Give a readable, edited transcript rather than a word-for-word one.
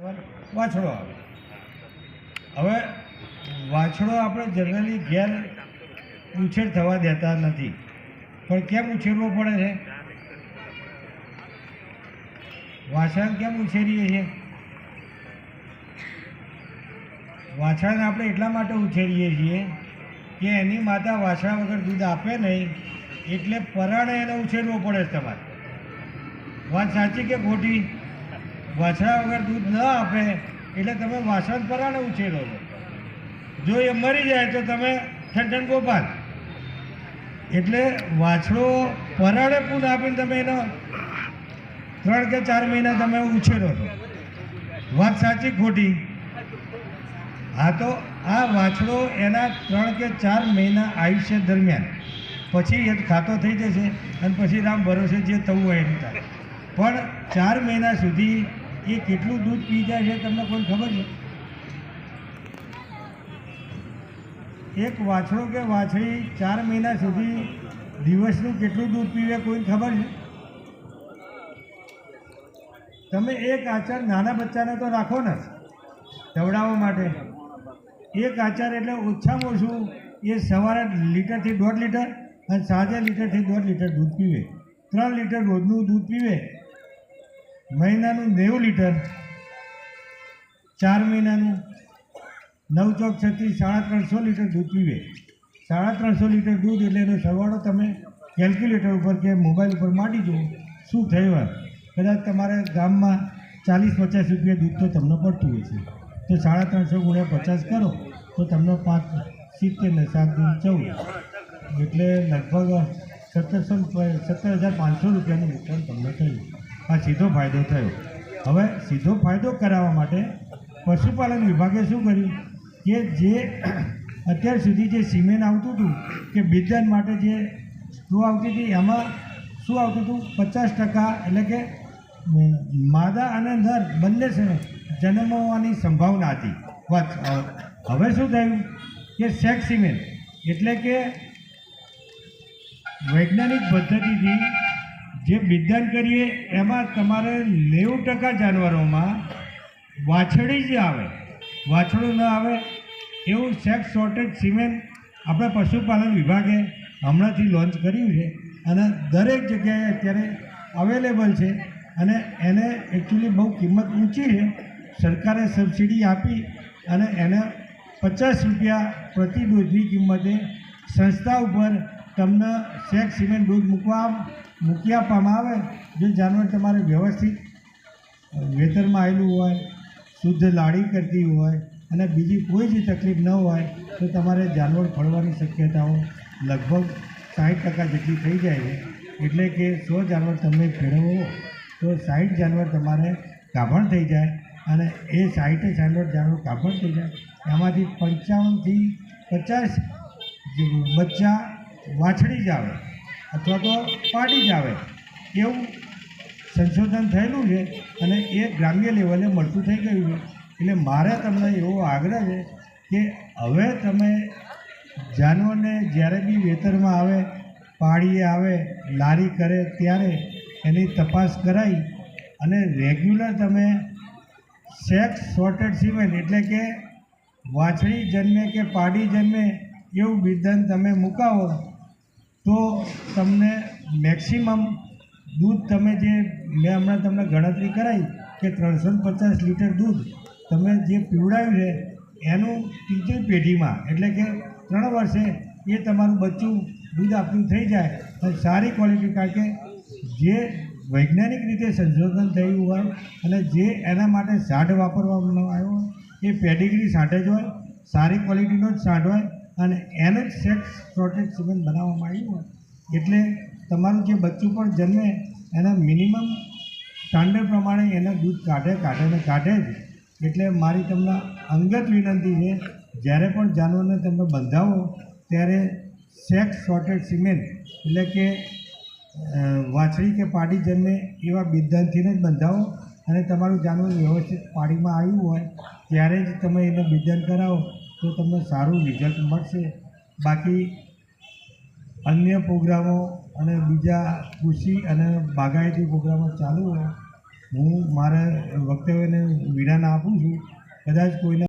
વાછડો આવે. હવે વાછડો આપણે જનરલી ઘેર ઉછેર થવા દેતા નથી, પણ કેમ ઉછેરવો પડે છે? વાછડાને કેમ ઉછેરીએ છીએ? વાછડાને આપણે એટલા માટે ઉછેરીએ છીએ કે એની માતા વાછડા વગર દૂધ આપે નહીં, એટલે પરાણે એને ઉછેરવો પડે છે તમારે. વાત સાચી કે ખોટી? વાછડા વગર દૂધ ન આપે એટલે તમે વાછડાને પરાણે ઉછેરો છો. જો એ મરી જાય તો તમે ઠંઠન ગોપાલ. એટલે વાછડો પરાણે પૂન આપીને તમે એનો 3 કે 4 મહિના તમે ઉછેરો છો. વાત સાચી ખોટી? હા, તો આ વાછડો એના 3 કે 4 મહિના આયુષ્ય દરમિયાન પછી એ ખાતો થઈ જશે અને પછી રામ ભરોસે જે થવું હોય એની થાય. પણ 4 મહિના સુધી એ કેટલું દૂધ પી જાય છે તમને કોઈ ખબર છે? એક વાછડો કે વાછડી 4 મહિના સુધી દિવસનું કેટલું દૂધ પીવે કોઈ ખબર છે? તમે એક આચાર નાના બચ્ચાને તો રાખો ને ખવડાવવા માટે. એક આચાર એટલે ઓછામાં ઓછું એ સવારે લીટરથી 1.5 લીટર અને સાંજે લીટરથી 1.5 લીટર દૂધ પીવે. 3 લીટર રોજનું દૂધ પીવે. મહિનાનું 90 લીટર, 4 મહિનાનું 9 ચોક 36 350 લીટર દૂધ પીવે. 350 લીટર દૂધ એટલે એનો સરવાળો તમે કેલ્ક્યુલેટર ઉપર કે મોબાઈલ ઉપર માંડી જુઓ શું થયું. કદાચ તમારે ગામમાં 40-50 રૂપિયા દૂધ તો તમને પડતું હોય છે, તો 350 × 50 કરો તો તમને 5 70 ને 7 14 એટલે લગભગ 17,500 રૂપિયાનું નુકસાન તમને થયું. આ સીધો ફાયદો થયો. હવે સીધો ફાયદો કરાવવા માટે પશુપાલન વિભાગે શું કર્યું કે જે અત્યાર સુધી જે સિમેન્ટ આવતું હતું કે બિદન માટે જે સ્ટ્રો આવતી હતી એમાં શું આવતું હતું 50% એટલે કે માદા અને નર બંને જન્મવાની સંભાવના હતી. હવે શું થયું કે સેક્સ સિમેન્ટ એટલે કે વૈજ્ઞાનિક પદ્ધતિથી જે બિદાન કરીએ એમાં તમારે 90% જાનવરોમાં વાછડી જ આવે, વાછડું ન આવે એવું સેક્સ સોર્ટેડ સિમેન્ટ આપણા પશુપાલન વિભાગે હમણાંથી લોન્ચ કર્યું છે અને દરેક જગ્યાએ અત્યારે અવેલેબલ છે. અને એને એકચ્યુઅલી બહુ કિંમત ઊંચી છે. સરકારે સબસિડી આપી અને એને 50 રૂપિયા પ્રતિ ડોઝની કિંમતે સંસ્થા ઉપર તમને સેક્સ સિમેન્ટ ડોઝ મૂકી આપવામાં આવે. જો જાનવર તમારે વ્યવસ્થિત વેતરમાં આવેલું હોય, શુદ્ધ લાડી કરતી હોય અને બીજી કોઈ જ તકલીફ ન હોય તો તમારે જાનવર ફળવાની શક્યતાઓ લગભગ 60% જેટલી થઈ જાય છે. એટલે કે 100 જાનવર તમે ફેરવો તો 60 જાનવર તમારે ગાભણ થઈ જાય અને એ 60 જાનવર ગાભણ થઈ જાય એમાંથી 55 થી 50 બચ્ચા વાછડી જ આવે અથવા તો પાડી જ આવે એવું સંશોધન થયેલું છે અને એ ગ્રામ્ય લેવલે મળતું થઈ ગયું છે. એટલે મારે તમને એવો આગ્રહ છે કે હવે તમે જાનવરને જ્યારે બી વેતરમાં આવે, પાડીએ આવે, લારી કરે ત્યારે એની તપાસ કરાવી અને રેગ્યુલર તમે સેક્સ સોર્ટેડ સિમેન્ટ એટલે કે વાછડી જન્મે કે પાડી જન્મે એવું બિધાન તમે મુકાવો તો તમને મેક્સિમમ દૂધ તમે જે મેં હમણાં તમને ગણતરી કરાવી કે 350 લીટર દૂધ તમે જે પીવડાવ્યું છે એનું ત્રીજી પેઢીમાં એટલે કે 3 વર્ષે એ તમારું બચ્ચું દૂધ આપતું થઈ જાય અને સારી ક્વોલિટી. કારણ કે જે વૈજ્ઞાનિક રીતે સંશોધન થયું હોય અને જે એના માટે સાંઠ વાપરવામાં આવ્યો હોય એ પેડિગ્રી સાંઠ જ હોય, સારી ક્વોલિટીનો જ સાંઠ હોય અને એને જ સેક્સ સોર્ટેડ સિમેન્ટ બનાવવામાં આવ્યું હોય. એટલે તમારું જે બચ્ચું પણ જન્મે એના મિનિમમ સ્ટાન્ડર્ડ પ્રમાણે એના દૂધ કાઢે જ. એટલે મારી તમને અંગત વિનંતી છે, જ્યારે પણ જાનવરને તમે બંધાવો ત્યારે સેક્સ સોર્ટેડ સિમેન્ટ એટલે કે વાછડી કે પાડી જન્મે એવા બિધાનથી જ બંધાવો અને તમારું જાનવર વ્યવસ્થિત પાડીમાં આવ્યું હોય ત્યારે જ તમે એને બિધાન કરાવો તો તમને સારું રિઝલ્ટ મળશે. બાકી અન્ય પ્રોગ્રામો અને બીજા કૃષિ અને બાગાયતી પ્રોગ્રામો ચાલુ હોય હું મારા વક્તવ્યને વિરામ આપું છું. કદાચ કોઈને